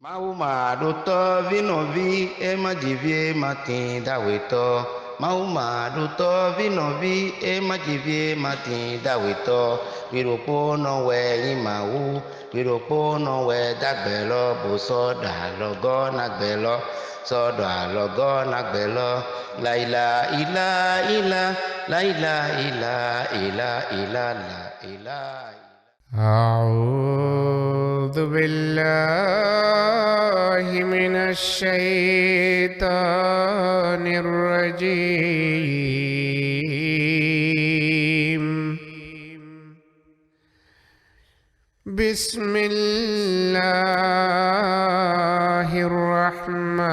Mauma duto vinovi e majivie matin daweto. Mauma duto vinovi e majivie matin daweto. Wiropo no we imau, wiropo no we dagbelo, buso da logo nagbelo, so da logo nagbelo. Laila ila ila, laila ila ila ila la ila. أعوذ بالله من الشيطان الرجيم بسم الله الرحمن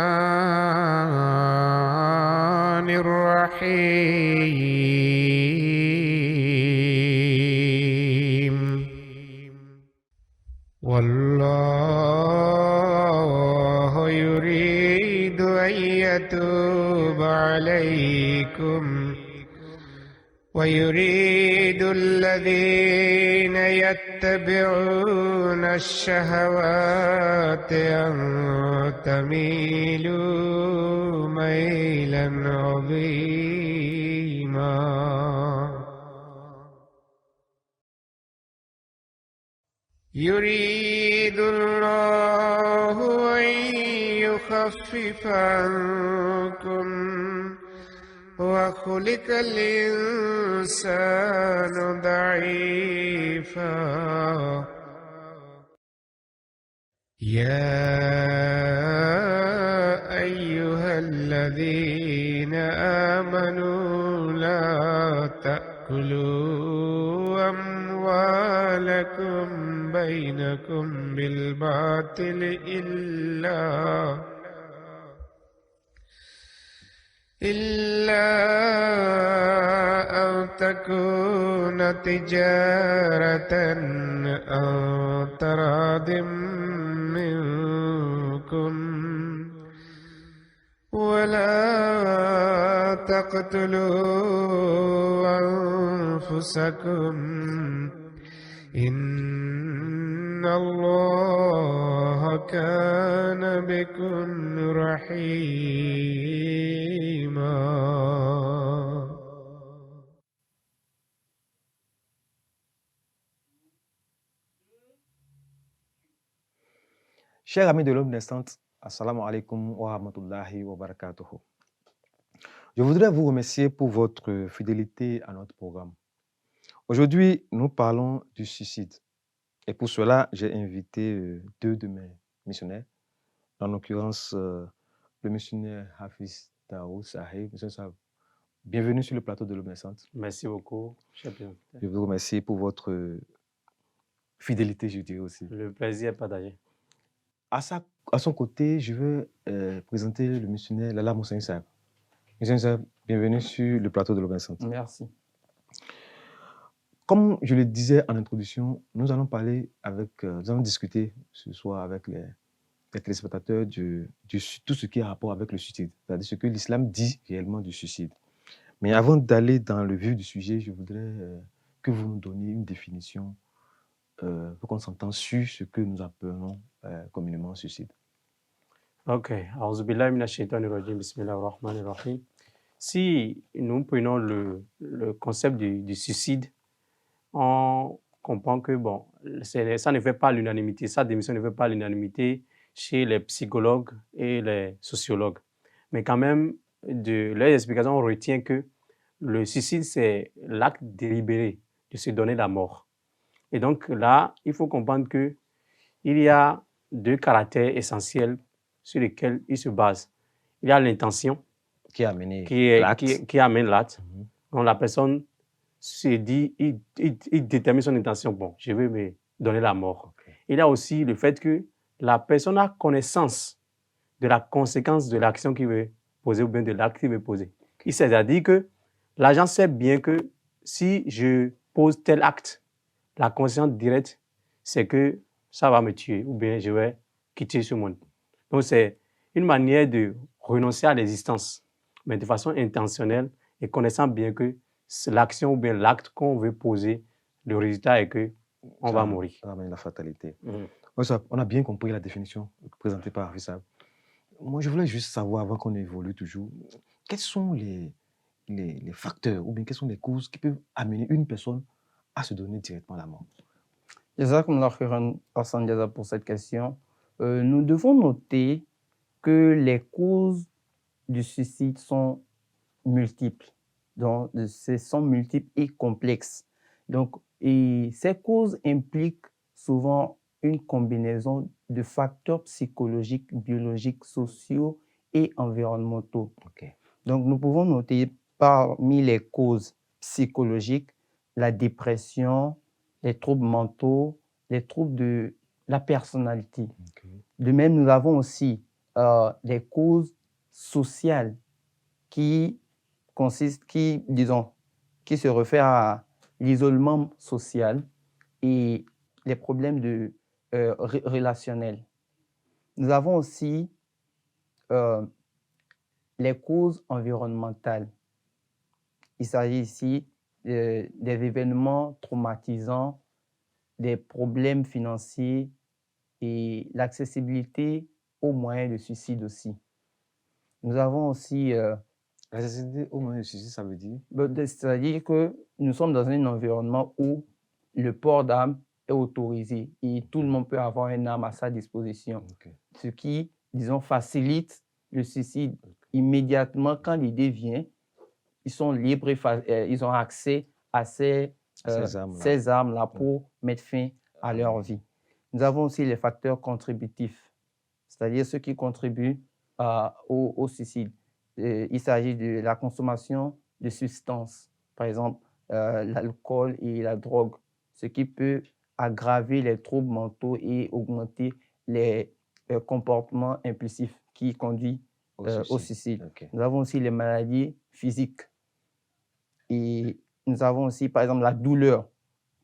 الرحيم والله يريد أن يتوب عليكم ويريد الذين يتبعون الشهوات أن تميلوا ميلا عظيما يريد الله أن يخفف عنكم وخلق الإنسان ضعيفا يا أيها الذين آمنوا لا تأكلوا أموالكم بينكم بالباطل إلا أن تكون تجارة أو تراض منكم ولا تقتلوا أنفسكم إن الله كان بكم رحيما. Chers amis de l'homme naissante, assalamu alaikum wa rahmatullahi wa barakatuhu. Je voudrais vous remercier pour votre fidélité à notre programme. Aujourd'hui, nous parlons du suicide. Et pour cela, j'ai invité deux de mes missionnaires, en l'occurrence le missionnaire Hafiz Tao Sahib. Monsieur Sahib, bienvenue sur le plateau de l'homme naissante. Merci beaucoup, cher président. Je vous remercie pour votre fidélité, je dirais aussi. Le plaisir est partagé. À son côté, je veux présenter le missionnaire Lala Moussaïn Sahib. Monsieur Sahib, bienvenue sur le plateau de l'homme naissante. Merci. Comme je le disais en introduction, nous allons discuter ce soir avec les téléspectateurs de tout ce qui a rapport avec le suicide, c'est-à-dire ce que l'islam dit réellement du suicide. Mais avant d'aller dans le vif du sujet, je voudrais que vous nous donniez une définition pour qu'on s'entende sur ce que nous appelons communément suicide. Ok. Auzubillahi minash shaitanir rajim, bismillahir rahmanir rahim. Si nous prenons le concept du suicide, on comprend que bon, ça ne fait pas l'unanimité, sa démission ne fait pas l'unanimité chez les psychologues et les sociologues. Mais quand même, de leurs explications, on retient que le suicide, c'est l'acte délibéré de se donner la mort. Et donc là, il faut comprendre qu'il y a deux caractères essentiels sur lesquels il se base. Il y a l'intention Qui a amené qui amène l'acte. Donc la personne se dit, il détermine son intention, bon, je vais me donner la mort. Okay. Il y a aussi le fait que la personne a connaissance de la conséquence de l'action qu'il veut poser ou bien de l'acte qu'il veut poser. C'est-à-dire que l'agent sait bien que si je pose tel acte, la conséquence directe, c'est que ça va me tuer ou bien je vais quitter ce monde. Donc c'est une manière de renoncer à l'existence, mais de façon intentionnelle et connaissant bien que l'action ou bien l'acte qu'on veut poser, le résultat est qu'on va mourir. Ça ramène la fatalité. On a bien compris la définition présentée par Wissam. Moi, je voulais juste savoir, avant qu'on évolue toujours, quels sont les facteurs ou bien quelles sont les causes qui peuvent amener une personne à se donner directement la mort. Jazakumullah khairan, Hassan Diaza, pour cette question. Nous devons noter que les causes du suicide sont multiples. Donc, sont multiples et complexes. Donc, et ces causes impliquent souvent une combinaison de facteurs psychologiques, biologiques, sociaux et environnementaux. Ok. Donc, nous pouvons noter parmi les causes psychologiques la dépression, les troubles mentaux, les troubles de la personnalité. Ok. De même, nous avons aussi des causes sociales qui consistent, qui se réfèrent à l'isolement social et les problèmes relationnels. Nous avons aussi les causes environnementales. Il s'agit ici des événements traumatisants, des problèmes financiers et l'accessibilité aux moyens de suicide aussi. Nous avons aussi... L'accessibilité aux moyens de suicide, ça veut dire? C'est-à-dire que nous sommes dans un environnement où le port d'armes est autorisé et tout le monde peut avoir une arme à sa disposition. Okay. Ce qui, disons, facilite le suicide. Immédiatement, quand l'idée vient, ils sont libres et ils ont accès à ces armes-là pour mettre fin à leur vie. Nous avons aussi les facteurs contributifs, c'est-à-dire ceux qui contribuent au suicide. Il s'agit de la consommation de substances, par exemple l'alcool et la drogue, ce qui peut aggraver les troubles mentaux et augmenter les comportements impulsifs qui conduisent au suicide. Okay. Nous avons aussi les maladies physiques. Et nous avons aussi, par exemple, la douleur.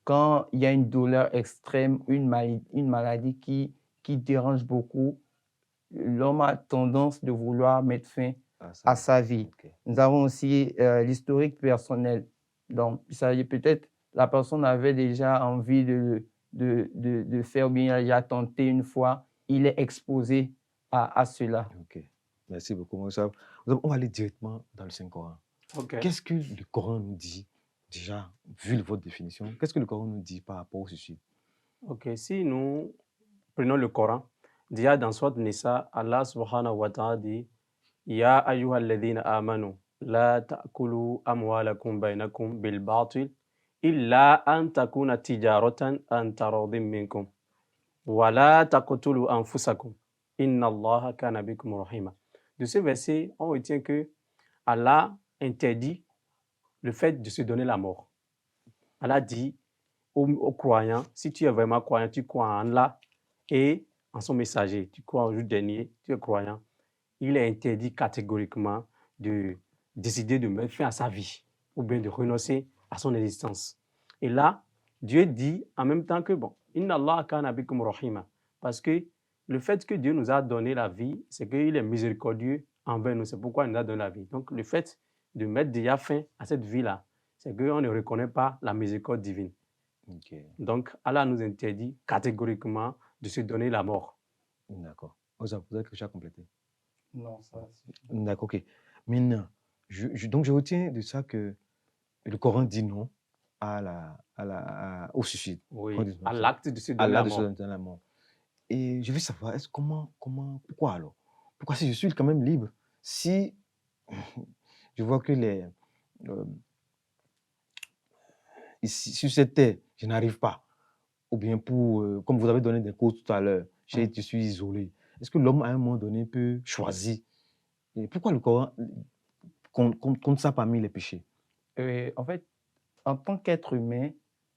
Quand il y a une douleur extrême, une maladie qui dérange beaucoup, l'homme a tendance de vouloir mettre fin à sa vie. Okay. Nous avons aussi l'historique personnel. Donc, il s'agit peut-être, la personne avait déjà envie de faire, ou bien il a déjà tenté une fois, il est exposé à cela. Ok, merci beaucoup. On va aller directement dans le Saint-Coran. Okay. Qu'est-ce que le Coran nous dit, déjà, vu votre définition, qu'est-ce que le Coran nous dit par rapport au suicide? Ok, si nous prenons le Coran, déjà dans Sourate Nisa, Allah subhanahu wa ta'ala dit Ya ayyuhal ladhina amanu la ta'kulu amwalakum bainakum bil batil illa an takuna tijaratan an taradin minkum wa la taqtulu anfusakum inna Allaha kana bikum rahima. De ce verset, on retient que Allah interdit le fait de se donner la mort. Allah dit aux croyants, si tu es vraiment croyant, tu crois en Allah et en son messager, tu crois au jour dernier, tu es croyant, il est interdit catégoriquement de décider de mettre fin à sa vie ou bien de renoncer à son existence. Et là, Dieu dit en même temps que, bon, Inna Allah kana bikum rahima, parce que le fait que Dieu nous a donné la vie, c'est qu'il est miséricordieux envers nous, c'est pourquoi il nous a donné la vie. Donc, le fait de mettre déjà fin à cette vie-là, c'est qu'on ne reconnaît pas la miséricorde divine. Okay. Donc, Allah nous interdit catégoriquement de se donner la mort. D'accord. Vous avez quelque chose à compléter? Non, ça suffit. D'accord, ok. Maintenant, donc je retiens de ça que le Coran dit non au suicide. Oui, à l'acte de se donner la mort. Et je veux savoir, pourquoi alors? Pourquoi si je suis quand même libre, si je vois que sur cette terre, je n'arrive pas, ou bien comme vous avez donné des causes tout à l'heure, je suis isolé, est-ce que l'homme à un moment donné peut choisir? Et pourquoi le Coran compte ça parmi les péchés? En fait, en tant qu'être humain,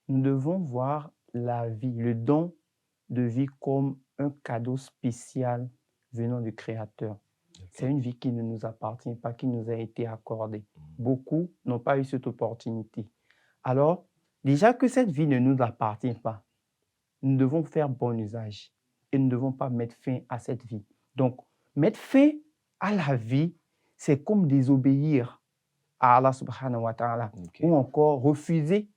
nous devons voir la vie, le don de vie comme un cadeau spécial venant du Créateur. Okay. C'est une vie qui ne nous appartient pas, qui nous a été accordée. Beaucoup n'ont pas eu cette opportunité. Alors, déjà que cette vie ne nous appartient pas, nous devons faire bon usage et nous ne devons pas mettre fin à cette vie. Donc, mettre fin à la vie, c'est comme désobéir à Allah subhanahu wa ta'ala, okay. Ou encore refuser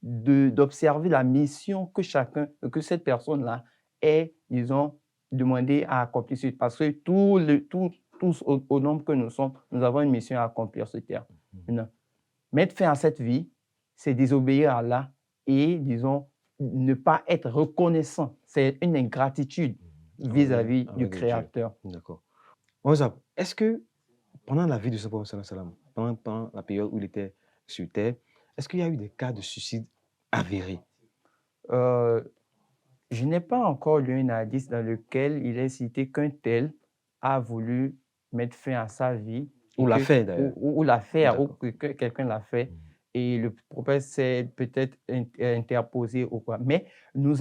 d'observer la mission que cette personne-là est, disons, demandé à accomplir ce, parce que tous au nombre que nous sommes, nous avons une mission à accomplir sur terre. Maintenant, mettre fin à cette vie, c'est désobéir à Allah et, disons, ne pas être reconnaissant. C'est une ingratitude vis-à-vis du Créateur. D'accord. Est-ce que pendant la vie de Saint Prophète, pendant la période où il était sur terre, est-ce qu'il y a eu des cas de suicide avérés? Je n'ai pas encore lu un hadith dans lequel il est cité qu'un tel a voulu mettre fin à sa vie. Ou l'a fait d'ailleurs. Ou l'a fait, ou que quelqu'un l'a fait. Et le prophète s'est peut-être interposé ou quoi. Mais nous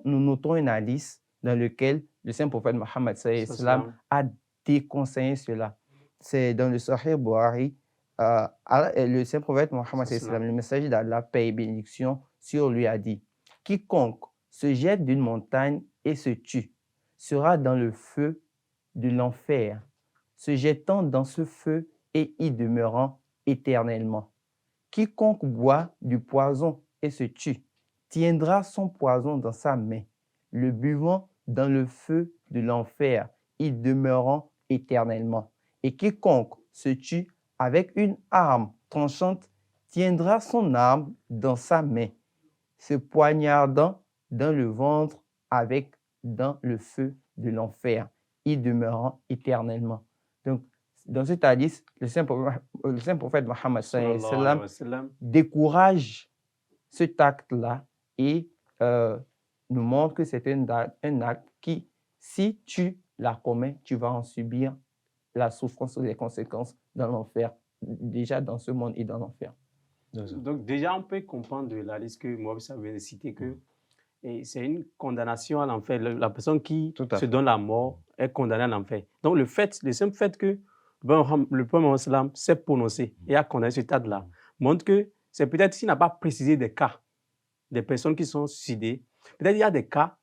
notons un hadith dans lequel le saint prophète Mohammed a déconseillé cela. C'est dans le Sahih Bukhari. Le saint prophète Mohammed, le messager d'Allah, paix et bénédiction sur lui, a dit: quiconque se jette d'une montagne et se tue sera dans le feu de l'enfer, se jetant dans ce feu et y demeurant éternellement. Quiconque boit du poison et se tue tiendra son poison dans sa main, le buvant dans le feu de l'enfer, y demeurant éternellement. Et quiconque se tue avec une arme tranchante tiendra son arme dans sa main, se poignardant dans le ventre dans le feu de l'enfer, y demeurant éternellement. Donc, dans cet hadith, le saint prophète Mohammed décourage cet acte-là et nous montre que c'est un acte qui, si tu la commets, tu vas en subir la souffrance ou les conséquences dans l'enfer, déjà dans ce monde et dans l'enfer. Donc déjà, on peut comprendre de la liste que Mohamed vient de citer que c'est une condamnation à l'enfer. La personne qui se donne la mort est condamnée à l'enfer. Donc le simple fait que le prophète Mohammed s'est prononcé et a condamné ce stade-là montre que c'est peut-être s'il n'a pas précisé des cas des personnes qui sont suicidées. Peut-être il y a des cas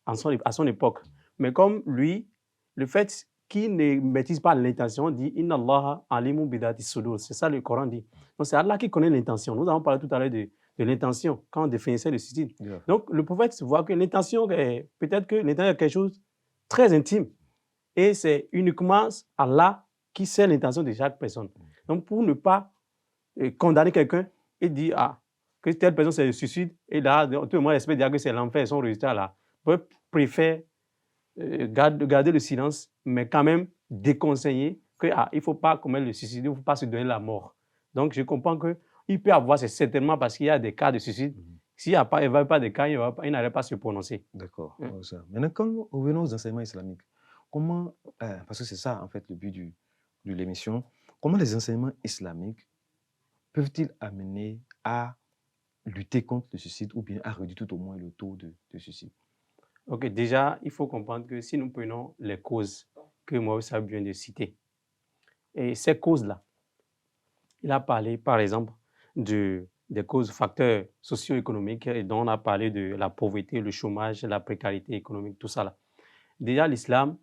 à son époque. Mais comme lui, le fait qu'il ne maîtrise pas l'intention dit « Inna Allah alimu bidati sudur ». C'est ça le Coran dit. Donc c'est Allah qui connaît l'intention. Nous avons parlé tout à l'heure de l'intention quand on définissait le suicide. Yeah. Donc le prophète voit que l'intention, peut-être que l'intention est quelque chose de très intime. Et c'est uniquement Allah qui sait l'intention de chaque personne. Donc pour ne pas condamner quelqu'un et dire que telle personne c'est le suicide, et là, tout le monde espère dire que c'est l'enfer, son résultat là. On préfère garder le silence, mais quand même déconseiller qu'il ne faut pas commettre le suicide, il ne faut pas se donner la mort. Donc je comprends qu'il peut y avoir, c'est certainement parce qu'il y a des cas de suicide. S'il n'y avait pas de cas, il n'allait pas se prononcer. D'accord. Maintenant, quand nous revenons aux enseignements islamiques, comment, parce que c'est ça en fait le but de l'émission, comment les enseignements islamiques peuvent-ils amener à lutter contre le suicide ou bien à réduire tout au moins le taux de suicide? Ok, déjà, il faut comprendre que si nous prenons les causes que Mohamed vient de citer, et ces causes-là, il a parlé par exemple des causes, facteurs socio-économiques, et dont on a parlé de la pauvreté, le chômage, la précarité économique, tout ça là. Déjà, l'islam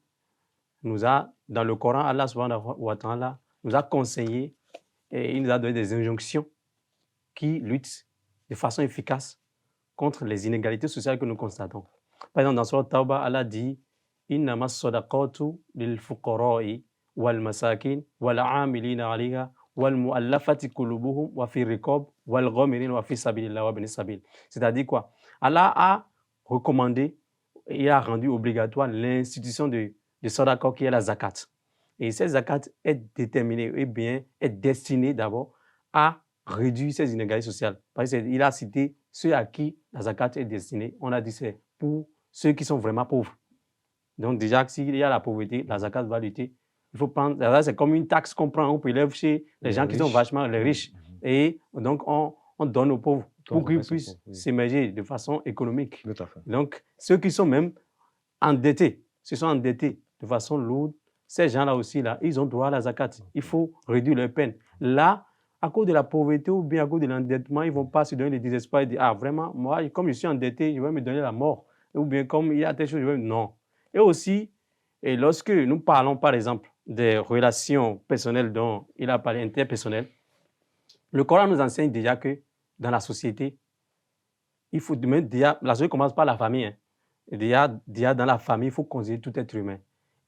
nous a, dans le Coran, Allah subhanahu wa ta'ala nous a conseillé et il nous a donné des injonctions qui luttent de façon efficace contre les inégalités sociales que nous constatons. Par exemple, dans Surat Tawbah, Allah dit « Innama sadaqatu lil fuqara'i wal masakin wal amilina alayha wal mu'allafati qulubuhum wa fi riqab wal ghamirin wa fi sabilillah wa ibn sabil ». C'est-à-dire quoi? Allah a recommandé et a rendu obligatoire l'institution de sadaqa qui est la zakat. Et cette zakat est déterminée, est destinée d'abord à réduire ces inégalités sociales. Parce qu'il a cité ceux à qui la zakat est destinée. On a dit c'est pour ceux qui sont vraiment pauvres. Donc déjà, s'il y a la pauvreté, la zakat va lutter. Il faut prendre, c'est comme une taxe qu'on prend, on prélève chez les gens qui sont vachement les riches. Et donc, on donne aux pauvres pour qu'ils puissent s'émerger de façon économique. Donc, ceux qui sont même endettés, se sont endettés de façon lourde, ces gens-là aussi, là, ils ont droit à la zakat. Il faut réduire leur peine. Là, à cause de la pauvreté ou bien à cause de l'endettement, ils ne vont pas se donner le désespoir et dire « Ah, vraiment, moi, comme je suis endetté, je vais me donner la mort. » Ou bien comme il y a telle chose, je vais... Non. Et aussi, et lorsque nous parlons, par exemple, des relations personnelles dont il a parlé, interpersonnelles, le Coran nous enseigne déjà que dans la société, il faut déjà... La société commence par la famille. Hein. déjà dans la famille, il faut considérer tout être humain.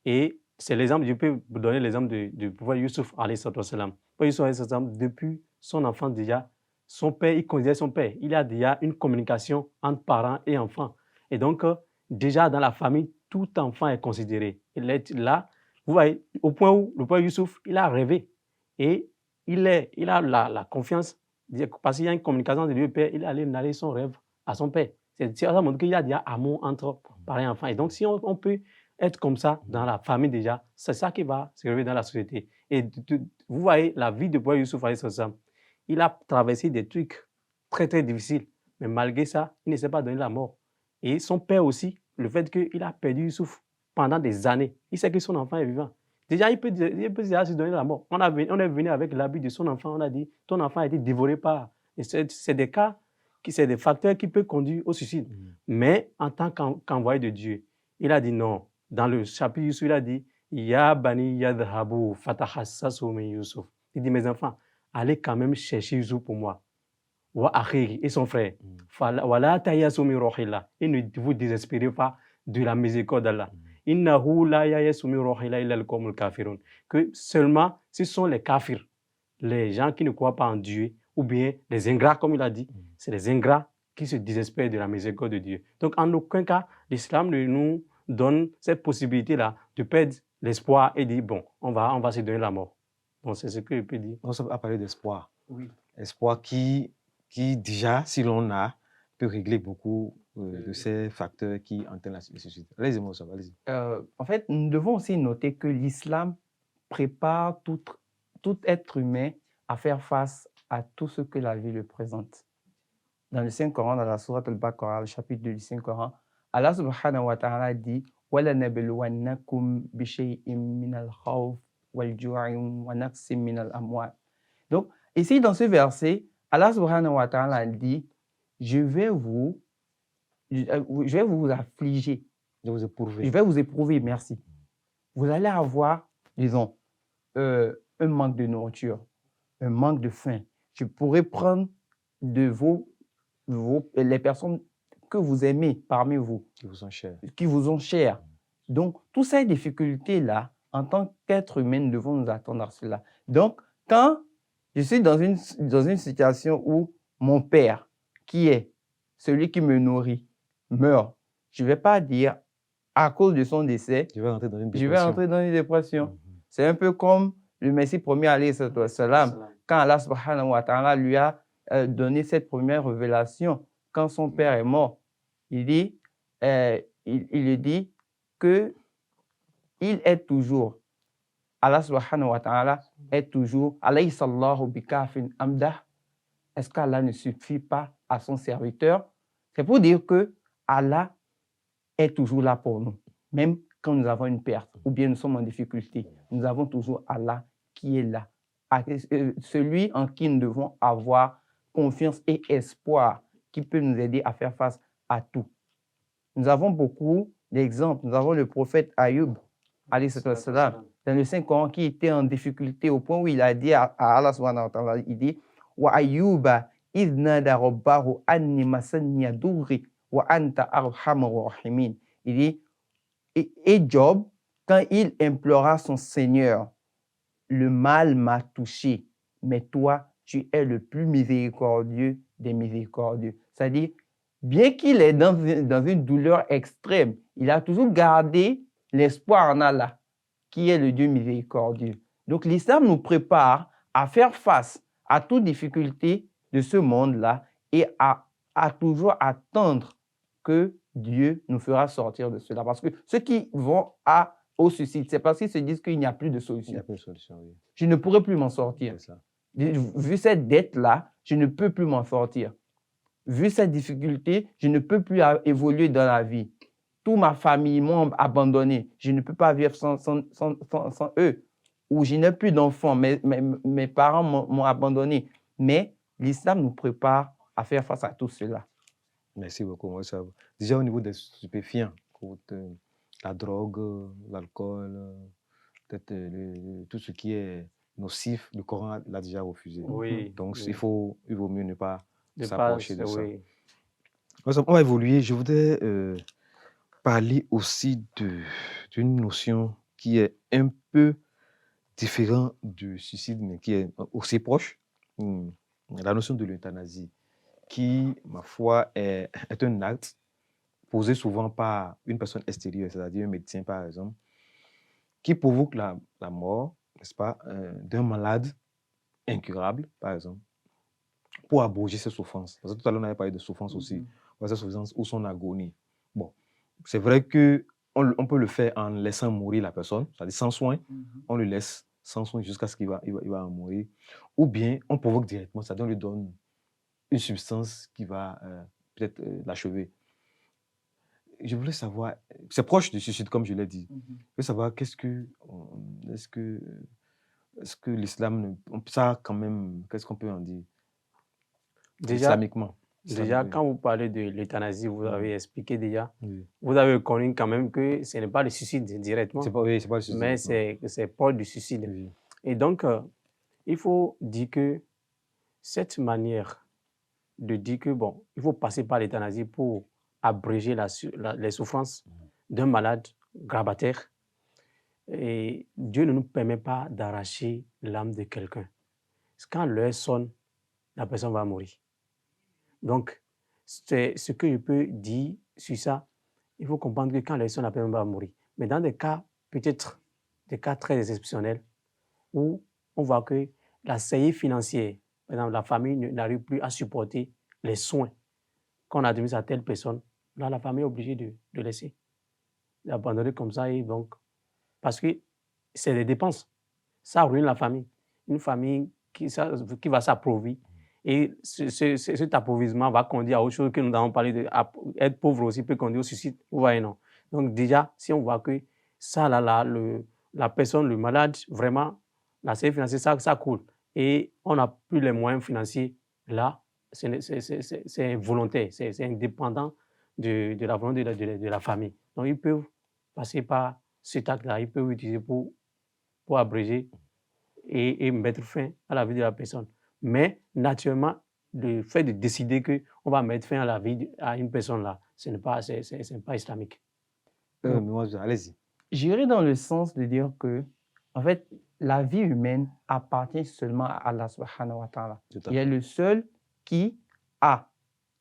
Et c'est l'exemple, je peux vous donner l'exemple du prophète Youssouf, alayhi salam. Le prophète Youssouf, alayhi salam, depuis son enfance déjà, son père, il considère son père. Il y a déjà une communication entre parents et enfants. Et donc, déjà dans la famille, tout enfant est considéré. Il est là, vous voyez, au point où le prophète Youssouf, il a rêvé. Et il a la confiance, parce qu'il y a une communication de lui et père, il allait narrer son rêve à son père. Ça montre qu'il y a déjà amour entre parents et enfants. Et donc, si on peut être comme ça dans la famille déjà, c'est ça qui va se révéler dans la société. Et vous voyez, la vie de prophète Youssouf, il a traversé des trucs très, très difficiles. Mais malgré ça, il ne s'est pas donné la mort. Et son père aussi, le fait qu'il a perdu Youssouf pendant des années, il sait que son enfant est vivant. Déjà, il peut déjà se donner la mort. On est venu avec l'habit de son enfant, on a dit, ton enfant a été dévoré par... C'est des cas, c'est des facteurs qui peuvent conduire au suicide. Mais en tant qu'envoyé de Dieu, il a dit non. Dans le chapitre Youssouf, il a dit, Ya bani yadhabu fatahassasu min Youssouf. Il dit, mes enfants, allez quand même chercher Youssouf pour moi. Wa akhihi, et son frère. Wala tayasu min rohillah. Et ne vous désespérez pas de la miséricorde d'Allah. Innahu la yayasu min rohillah illa al-qawmul kafirun. Que seulement, ce sont les kafirs, les gens qui ne croient pas en Dieu, ou bien les ingrats, comme il a dit, c'est les ingrats qui se désespèrent de la miséricorde de Dieu. Donc, en aucun cas, l'islam ne nous donne cette possibilité-là de perdre l'espoir et dire, bon, on va se donner la mort. Bon, c'est ce que je peux dire. On a parlé d'espoir. Oui. Espoir qui déjà, si l'on a, peut régler beaucoup de ces facteurs qui entraînent le suicide. Allez-y, Moussa, allez-y. En fait, nous devons aussi noter que l'islam prépare tout être humain à faire face à tout ce que la vie le présente. Dans le Saint-Coran, dans la sourate Al-Baqarah, le chapitre 2 du Saint-Coran, Allah subhanahu wa ta'ala dit « وَلَنَبْلُوَنَّكُمْ بِشَيْءٍ مِّنَ الْخَوْفِ وَالْجُوعِ وَنَقْصٍ مِّنَ الْأَمْوَالِ » Donc, ici, dans ce verset, Allah subhanahu wa ta'ala dit « Je vais vous affliger. Je vais vous éprouver. Je vais vous éprouver, merci. Vous allez avoir, disons, un manque de nourriture, un manque de faim. Je pourrais prendre de les personnes que vous aimez parmi vous. Qui vous sont chers. Qui vous sont chers. Donc, toutes ces difficultés-là, en tant qu'être humain, nous devons nous attendre à cela. Donc, quand je suis dans une situation où mon père, qui est celui qui me nourrit, meurt, je ne vais pas dire, à cause de son décès, je vais rentrer dans une dépression. C'est un peu comme le Messie premier, alayhi salam, quand Allah subhanahu wa ta'ala lui a donné cette première révélation, quand son père est mort, il dit, il lui dit que il est toujours, Allah subhanahu wa ta'ala est toujours, alayhi sallahu bikafin amdah. Est-ce qu'Allah ne suffit pas à son serviteur? C'est pour dire que Allah est toujours là pour nous. Même quand nous avons une perte ou bien nous sommes en difficulté, nous avons toujours Allah qui est là. Celui en qui nous devons avoir confiance et espoir, qui peut nous aider à faire face à tout. Nous avons beaucoup d'exemples. Nous avons le prophète Ayoub, alayhi salam, dans le Saint-Coran, qui était en difficulté au point où il a dit à Allah subhanahu wa ta'ala, il dit « Wa Ayyuba idh nada rabbahu anni masanni yadurri wa anta arhamur rahimin » Il dit, et Job, quand il implora son Seigneur, le mal m'a touché, mais toi, tu es le plus miséricordieux des miséricordieux. C'est-à-dire, bien qu'il est dans une douleur extrême, il a toujours gardé l'espoir en Allah, qui est le Dieu miséricordieux. Donc, l'islam nous prépare à faire face à toute difficulté de ce monde-là et à toujours attendre que Dieu nous fera sortir de cela. Parce que ceux qui vont au suicide, c'est parce qu'ils se disent qu'il n'y a plus de solution. Il n'y a plus de solution, oui. Je ne pourrai plus m'en sortir. Vu cette dette-là, je ne peux plus m'en sortir. Vu cette difficulté, je ne peux plus évoluer dans la vie. Toute ma famille m'ont abandonné. Je ne peux pas vivre sans eux. Ou je n'ai plus d'enfants. Mes parents m'ont abandonné. Mais l'islam nous prépare à faire face à tout cela. Merci beaucoup. Déjà au niveau des stupéfiants, la drogue, l'alcool, peut-être tout ce qui est nocif, le Coran l'a déjà refusé. Oui, donc oui. Il vaut mieux ne pas s'approcher de ça. Oui. On va évoluer. Je voudrais parler aussi d'une notion qui est un peu différente du suicide, mais qui est aussi proche. La notion de l'euthanasie, qui, ma foi, est un acte posé souvent par une personne extérieure, c'est-à-dire un médecin, par exemple, qui provoque la mort, n'est-ce pas, d'un malade incurable, par exemple, pour abroger ses souffrances. Parce que tout à l'heure, on avait parlé de souffrance aussi, ses souffrances ou son agonie. Bon, c'est vrai qu'on peut le faire en laissant mourir la personne, c'est-à-dire sans soin, on le laisse sans soin jusqu'à ce qu'il va en mourir. Ou bien, on provoque directement, c'est-à-dire on lui donne une substance qui va peut-être l'achever. Je voulais savoir, c'est proche du suicide, comme je l'ai dit. Je voulais savoir est-ce que l'islam, ça quand même, qu'est-ce qu'on peut en dire islamiquement? Déjà, quand vous parlez de l'euthanasie, vous avez expliqué déjà, vous avez reconnu quand même que ce n'est pas le suicide directement, c'est pas le suicide, mais c'est proche du suicide. Oui. Et donc, il faut dire que cette manière de dire que, bon, il faut passer par l'euthanasie pour abréger les souffrances d'un malade grabataire, et Dieu ne nous permet pas d'arracher l'âme de quelqu'un. Quand l'heure sonne, la personne va mourir. Donc, c'est ce que je peux dire sur ça. Il faut comprendre que quand l'heure sonne, la personne va mourir. Mais dans des cas, peut-être des cas très exceptionnels, où on voit que la saillie financière, par exemple, la famille n'arrive plus à supporter les soins qu'on a admis à telle personne, là, la famille est obligée de laisser, d'abandonner comme ça. Et donc, parce que c'est des dépenses. Ça ruine la famille. Une famille qui va s'appauvrir. Et cet appauvrissement va conduire à autre chose que nous avons parlé de. Être pauvre aussi peut conduire au suicide. Vous voyez, non? Donc, déjà, si on voit que ça, là, la personne, le malade, vraiment, la sécurité financière, ça coule. Et on n'a plus les moyens financiers. Là, c'est volontaire, c'est indépendant de la volonté de la famille. Donc, ils peuvent passer par cet acte-là, ils peuvent utiliser pour abréger et mettre fin à la vie de la personne. Mais naturellement, le fait de décider qu'on va mettre fin à la vie à une personne là, ce n'est pas islamique. Allez-y. J'irai dans le sens de dire que, en fait, la vie humaine appartient seulement à Allah subhanahu wa ta'ala. Il est le seul qui a,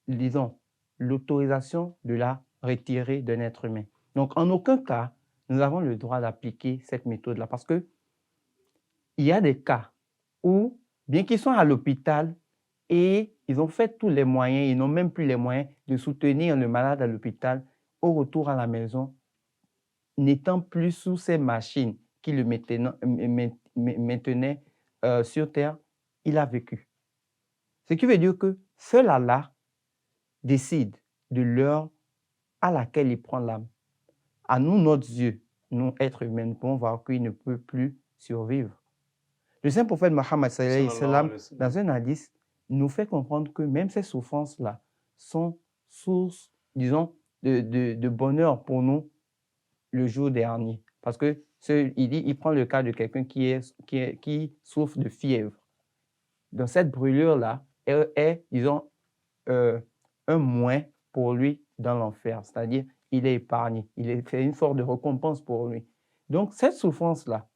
disons, l'autorisation de la retirer d'un être humain. Donc, en aucun cas, nous avons le droit d'appliquer cette méthode-là parce que il y a des cas où, bien qu'ils soient à l'hôpital et ils ont fait tous les moyens, ils n'ont même plus les moyens de soutenir le malade à l'hôpital, au retour à la maison, n'étant plus sous ces machines qui le maintenaient sur terre, il a vécu. Ce qui veut dire que seul Allah décide de l'heure à laquelle il prend l'âme. À nous, notre yeux, nous, êtres humains, nous pouvons voir qu'il ne peut plus survivre. Le saint prophète Mohammed, dans un hadith, nous fait comprendre que même ces souffrances-là sont source, disons, de bonheur pour nous le jour dernier. Parce que il prend le cas de quelqu'un qui souffre de fièvre. Donc cette brûlure-là est, disons, un moins pour lui dans l'enfer. C'est-à-dire, il est épargné. C'est une sorte de récompense pour lui. Donc cette souffrance-là,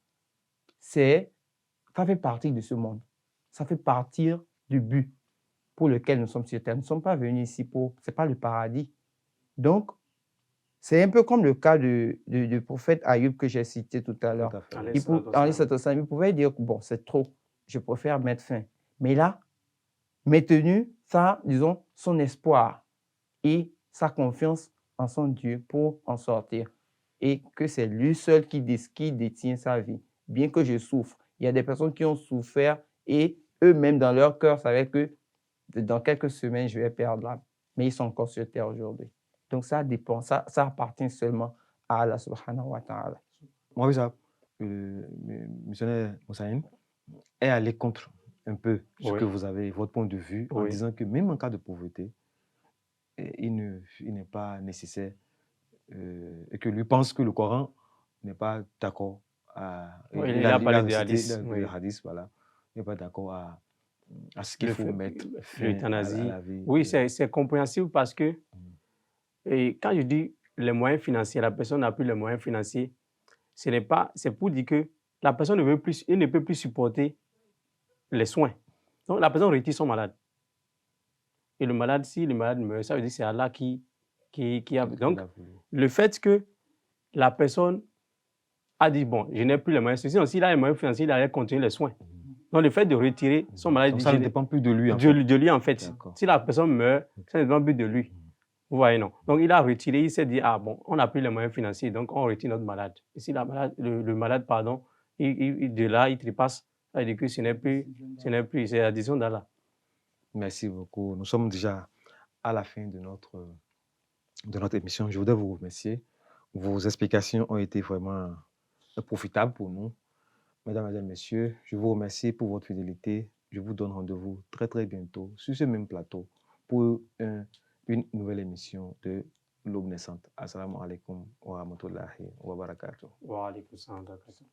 ça fait partie de ce monde. Ça fait partie du but pour lequel nous sommes sur terre. Nous ne sommes pas venus ici ce n'est pas le paradis. Donc, c'est un peu comme le cas du prophète Ayoub que j'ai cité tout à l'heure. Il pouvait dire, bon, c'est trop, je préfère mettre fin. Mais là, maintenu, ça, disons, son espoir et sa confiance en son Dieu pour en sortir. Et que c'est lui seul qui détient sa vie. Bien que je souffre, il y a des personnes qui ont souffert et eux-mêmes, dans leur cœur, savaient que dans quelques semaines, je vais perdre l'âme. Mais ils sont encore sur terre aujourd'hui. Donc, ça dépend. Ça appartient seulement à Allah subhanahu wa ta'ala. Moi, le missionnaire Moussaïn est allé contre un peu ce que vous avez, votre point de vue, en disant que même en cas de pauvreté, il n'est pas nécessaire et que lui pense que le Coran n'est pas d'accord il a parlé des hadiths. Le hadith, voilà. Il n'est pas d'accord à ce qu'il faut mettre fin l'euthanasie. à la vie. Oui, c'est compréhensible parce que et quand je dis les moyens financiers, la personne n'a plus les moyens financiers, c'est pour dire que la personne ne peut plus supporter les soins. Donc, la personne retire son malade. Et le malade, si le malade meurt, ça veut dire que c'est Allah qui a... Donc, le fait que la personne a dit, bon, je n'ai plus les moyens financiers, s'il a les moyens financiers, il allait continuer les soins. Donc, le fait de retirer son malade... Donc, ça ne dépend plus de lui, en fait. De lui, en fait. Si la personne meurt, ça ne dépend plus de lui. Vous voyez, non. Donc, il a retiré, il s'est dit, ah bon, on n'a plus les moyens financiers, donc on retire notre malade. Et si le malade, pardon, de là, il trépasse, ça veut dire que ce n'est plus, c'est la décision d'Allah. Merci beaucoup. Nous sommes déjà à la fin de notre émission. Je voudrais vous remercier. Vos explications ont été vraiment profitables pour nous. Mesdames et messieurs, je vous remercie pour votre fidélité. Je vous donne rendez-vous très très bientôt sur ce même plateau pour une nouvelle émission de l'Aube naissante. Assalamu alaikum wa rahmatullahi wa barakatuh. Wa alaikum salam wa barakatuh.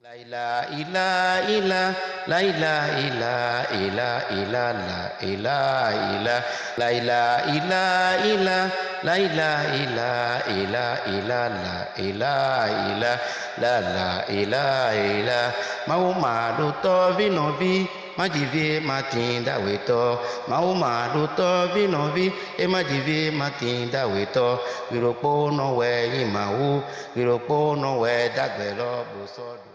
La ilaha illa illa, la ilaha illa illa illa, la ilaha illa, la ilaha illa illa, la ilaha illa illa illa, la ilaha illa, la ilaha illa. Mahuma to vinovi, majivie matinda weto. Mahuma to vinovi, e majivie matinda weto. Viropo no we imahu, viropo no we dagbelo bosodo.